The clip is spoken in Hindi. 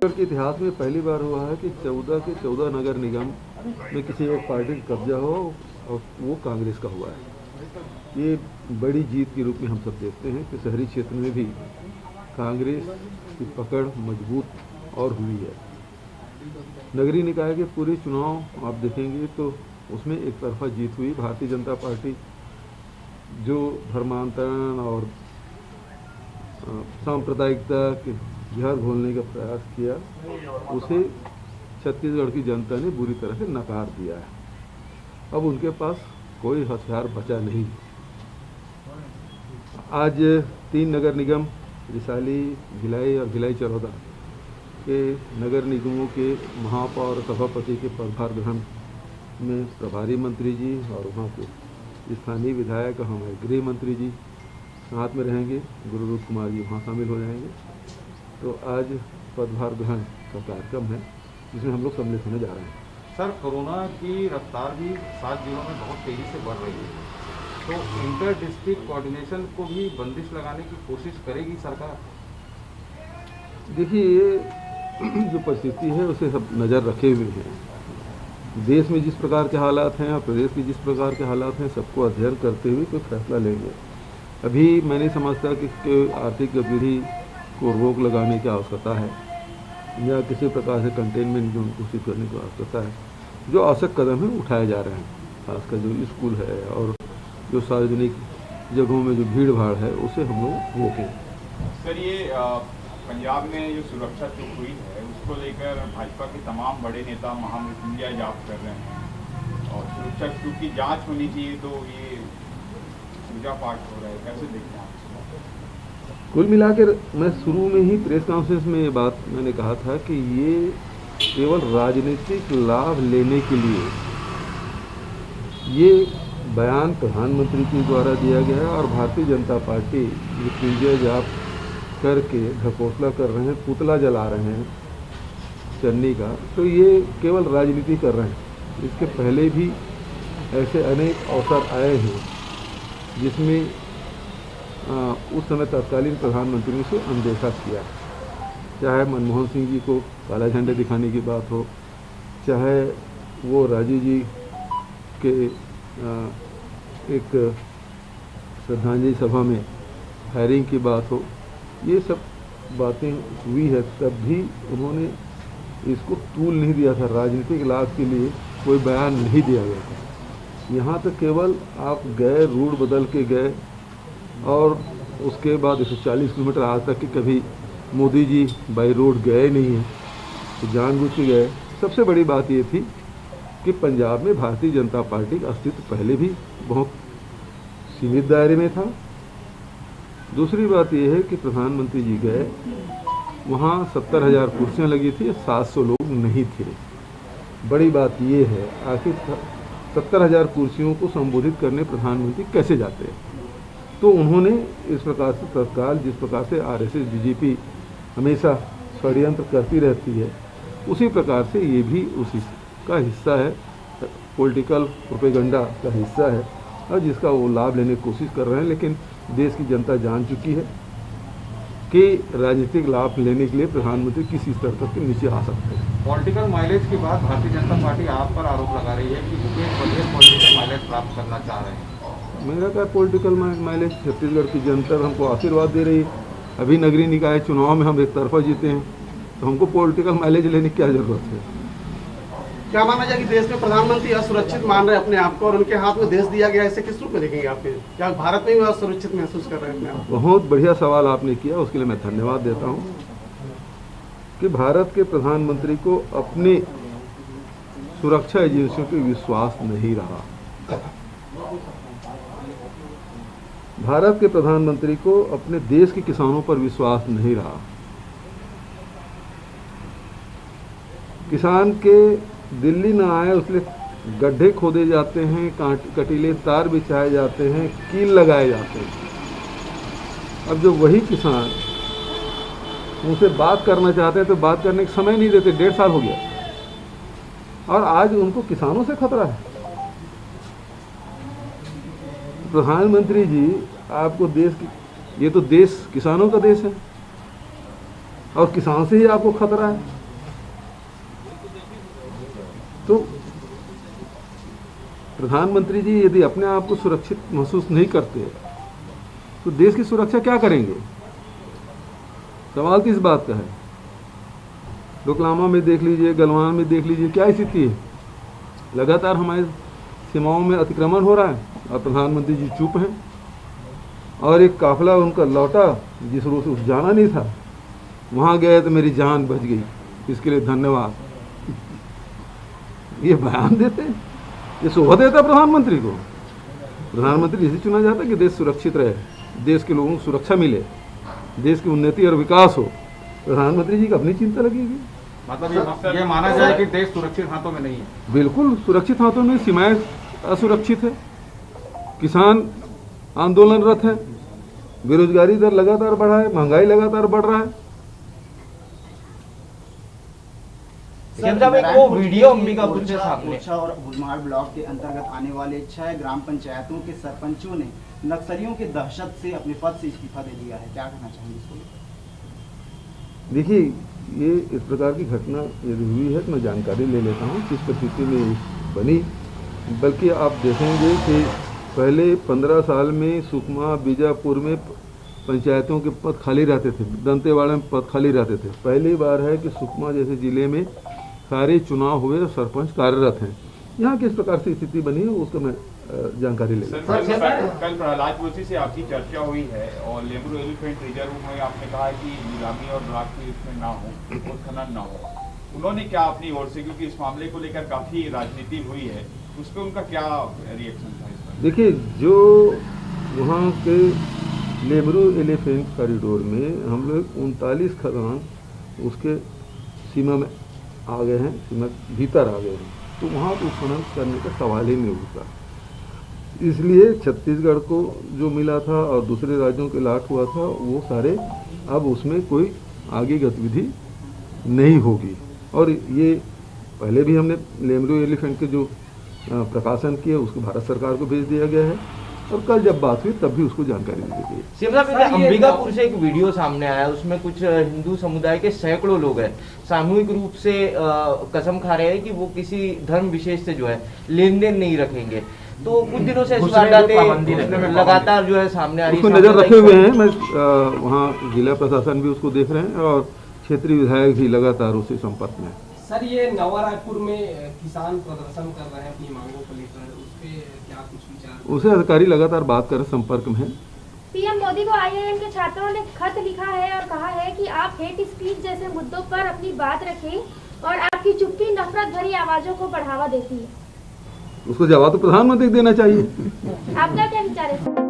के इतिहास में पहली बार हुआ है कि 14 के 14 नगर निगम में किसी एक पार्टी का कब्जा हो और वो कांग्रेस का हुआ है। ये बड़ी जीत के रूप में हम सब देखते हैं कि शहरी क्षेत्र में भी कांग्रेस की पकड़ मजबूत और हुई है। नगरीय निकाय के पूरे चुनाव आप देखेंगे तो उसमें एक तरफा जीत हुई। भारतीय जनता पार्टी जो धर्मांतरण और सांप्रदायिकता के जहर घोलने का प्रयास किया, उसे छत्तीसगढ़ की जनता ने बुरी तरह से नकार दिया है। अब उनके पास कोई हथियार बचा नहीं। आज 3 नगर निगम रिसाली, भिलाई और भिलाई चरौदा के नगर निगमों के महापौर और सभापति के पदभार ग्रहण में प्रभारी मंत्री जी और वहाँ के स्थानीय विधायक हमारे गृह मंत्री जी साथ में रहेंगे। गुरुरूप कुमार जी वहाँ शामिल हो जाएंगे। तो आज पदभार ग्रहण का कार्यक्रम है जिसमें हम लोग सम्मिलित होने जा रहे हैं। सर, कोरोना की रफ्तार भी 7 जिलों में बहुत तेज़ी से बढ़ रही है, तो इंटर डिस्ट्रिक्ट कोऑर्डिनेशन को भी बंदिश लगाने की कोशिश करेगी सरकार? देखिए, ये जो परिस्थिति है उसे सब नज़र रखे हुए हैं। देश में जिस प्रकार के हालात हैं और प्रदेश के जिस प्रकार के हालात हैं, सबको अध्ययन करते हुए कोई फैसला लेंगे। अभी मैं नहीं समझता कि आर्थिक गतिविधि को रोक लगाने की आवश्यकता है या किसी प्रकार से कंटेनमेंट जोन घोषित करने की आवश्यकता है। जो आवश्यक कदम है उठाए जा रहे हैं, खासकर जो स्कूल है और जो सार्वजनिक जगहों में जो भीड़ भाड़ है उसे हम लोग रोकें। सर, ये पंजाब में जो सुरक्षा चूक हुई है उसको लेकर भाजपा के तमाम बड़े नेता महामृत्युंजय जाप कर रहे हैं और सुरक्षा चूक की जांच होनी चाहिए, तो ये पूजा पाठ हो रहा है, कैसे देखते हैं आप? कुल मिलाकर मैं शुरू में ही प्रेस कॉन्फ्रेंस में ये बात मैंने कहा था कि ये केवल राजनीतिक लाभ लेने के लिए ये बयान प्रधानमंत्री के द्वारा दिया गया है और भारतीय जनता पार्टी मृत्युंजय जाप करके ढकोसला कर रहे हैं, पुतला जला रहे हैं चन्नी का, तो ये केवल राजनीति कर रहे हैं। इसके पहले भी ऐसे अनेक अवसर आए हैं जिसमें उस समय तत्कालीन प्रधानमंत्री ने उसे अनदेखा किया, चाहे मनमोहन सिंह जी को काला झंडा दिखाने की बात हो, चाहे वो राजीव जी के एक श्रद्धांजलि सभा में फायरिंग की बात हो। ये सब बातें हुई है, तब भी उन्होंने इसको तूल नहीं दिया था। राजनीतिक लाभ के लिए कोई बयान नहीं दिया गया था। यहाँ तो केवल आप गए, रूट बदल के गए और उसके बाद 140 किलोमीटर आज तक कि कभी मोदी जी बाई रोड गए नहीं हैं, तो जानबूझ के गए। सबसे बड़ी बात ये थी कि पंजाब में भारतीय जनता पार्टी का अस्तित्व पहले भी बहुत सीमित दायरे में था। दूसरी बात यह है कि प्रधानमंत्री जी गए, वहाँ 70,000 कुर्सियाँ लगी थी, 700 लोग नहीं थे। बड़ी बात ये है, आखिर 70,000 कुर्सियों को संबोधित करने प्रधानमंत्री कैसे जाते हैं? तो उन्होंने इस प्रकार से तत्काल, जिस प्रकार से आरएसएस बीजेपी हमेशा षड्यंत्र करती रहती है, उसी प्रकार से ये भी उसी का हिस्सा है, पॉलिटिकल प्रोपेगेंडा का हिस्सा है और जिसका वो लाभ लेने की कोशिश कर रहे हैं। लेकिन देश की जनता जान चुकी है कि राजनीतिक लाभ लेने के लिए प्रधानमंत्री किसी स्तर तक के नीचे आ सकते हैं। पॉलिटिकल माइलेज के बाद भारतीय जनता पार्टी आप पर आरोप लगा रही है कि भूपेश बघेल पॉलिटिकल माइलेज प्राप्त करना चाह रहे हैं। मेरा क्या पॉलिटिकल माइलेज? छत्तीसगढ़ की जनता हमको आशीर्वाद दे रही है। अभी नगरीय निकाय चुनाव में हम एक तरफा जीते हैं, तो हमको पॉलिटिकल माइलेज लेने की क्या जरूरत है? क्या माना जाए कि देश में प्रधानमंत्री असुरक्षित मान रहे हैं अपने आप को और उनके हाथ में देश दिया गया, इसे किस रूप में देखेंगे आप? क्या भारत में भी असुरक्षित महसूस कर रहे हैं अपने आप? बहुत बढ़िया सवाल आपने किया, उसके लिए मैं धन्यवाद देता हूँ कि भारत के प्रधानमंत्री को अपनी सुरक्षा एजेंसियों पर विश्वास नहीं रहा। भारत के प्रधानमंत्री को अपने देश के किसानों पर विश्वास नहीं रहा। किसान के दिल्ली न आए उसलिए गड्ढे खोदे जाते हैं, कटीले तार बिछाए जाते हैं, कील लगाए जाते हैं। अब जो वही किसान उनसे बात करना चाहते हैं तो बात करने का समय नहीं देते। 1.5 साल हो गया और आज उनको किसानों से खतरा है। प्रधानमंत्री जी, आपको देश की, ये तो देश किसानों का देश है, और किसान से ही आपको खतरा है। तो प्रधानमंत्री जी यदि अपने आप को सुरक्षित महसूस नहीं करते तो देश की सुरक्षा क्या करेंगे? सवाल किस बात का है? डोकलामा में देख लीजिए, गलवान में देख लीजिए, क्या स्थिति है। लगातार हमारे सीमाओं में अतिक्रमण हो रहा है और प्रधानमंत्री जी चुप हैं। और एक काफिला उनका लौटा जिस रोज जाना नहीं था, वहाँ गए तो मेरी जान बच गई, इसके लिए धन्यवाद। ये बयान देते हैं, ये शोभा देता है प्रधानमंत्री को। प्रधानमंत्री इसे चुना जाता है कि देश सुरक्षित रहे, देश के लोगों को सुरक्षा मिले, देश की उन्नति और विकास हो। प्रधानमंत्री जी की अपनी चिंता लगेगी। मतलब ये माना जाए कि देश सुरक्षित हाथों में नहीं है। बिल्कुल सुरक्षित हाथों में, सीमाएं असुरक्षित है, किसान आंदोलनरत है, बेरोजगारी दर लगातार बढ़ा है, महंगाई लगातार बढ़ रहा है। वो वीडियो अंबिकापुर से सामने और भुलमार ब्लॉक के अंतर्गत आने वाले 6 ग्राम पंचायतों के सरपंचों ने नक्सलियों की दहशत से अपने पद से इस्तीफा दे दिया है, क्या कहना चाहेंगे इसको? देखिए, ये इस प्रकार की घटना यदि हुई है तो मैं जानकारी ले लेता हूँ किस परिस्थिति में बनी। बल्कि आप देखेंगे कि पहले 15 साल में सुकमा, बीजापुर में पंचायतों के पद खाली रहते थे, दंतेवाड़ा में पद खाली रहते थे। पहली बार है कि सुकमा जैसे जिले में सारे चुनाव हुए और सरपंच कार्यरत हैं। यहाँ किस प्रकार से स्थिति बनी है उसका मैं जानकारी ले। कल प्रहलाद जोशी से आपकी चर्चा हुई है और लेमरू एलिफेंट रिजर्व में आपने कहा है कि नीलामी और ब्लॉक की इसमें ना हो, उत्खनन ना हो। उन्होंने क्या अपनी ओर से, क्योंकि इस मामले को लेकर काफी राजनीति हुई है, उस पर उनका क्या रिएक्शन था इस पर? देखिए, जो वहाँ के लेमरू एलिफेंट कॉरिडोर में हम लोग 39 खदान उसके सीमा में आ गए हैं, सीमा भीतर आ गए हैं, तो वहाँ तो उत्खनन करने का सवाल ही नहीं उठता। इसलिए छत्तीसगढ़ को जो मिला था और दूसरे राज्यों के लाट हुआ था, वो सारे अब उसमें कोई आगे गतिविधि नहीं होगी। और ये पहले भी हमने लेमरू एलिफेंट के जो प्रकाशन किया उसको भारत सरकार को भेज दिया गया है और कल जब बात हुई तब भी उसको जानकारी दी गई। शिमला में अंबिकापुर से एक वीडियो सामने आया, उसमें कुछ हिंदू समुदाय के सैकड़ों लोग हैं, सामूहिक रूप से कसम खा रहे हैं कि वो किसी धर्म विशेष से जो है लेन देन नहीं रखेंगे। तो कुछ दिनों से लगातार जो है सामने आ रही है, उसको नजर रखे हुए हैं। मैं वहाँ जिला प्रशासन भी उसको देख रहे हैं और क्षेत्रीय विधायक भी लगातार उससे संपर्क में। सर, ये नवा रायपुर में किसान प्रदर्शन कर रहे हैं अपनी मांगों को लेकर, उस पे क्या कुछ विचार? उसे अधिकारी लगातार बात कर संपर्क में है। पीएम मोदी को आईआईएम के छात्रों ने खत लिखा है और कहा है कि आप हेट स्पीच जैसे मुद्दों पर अपनी बात रखें और आपकी चुप्पी नफरत भरी आवाजों को बढ़ावा देती है। उसको जवाब तो प्रधानमंत्री देना चाहिए। आपका क्या विचार है?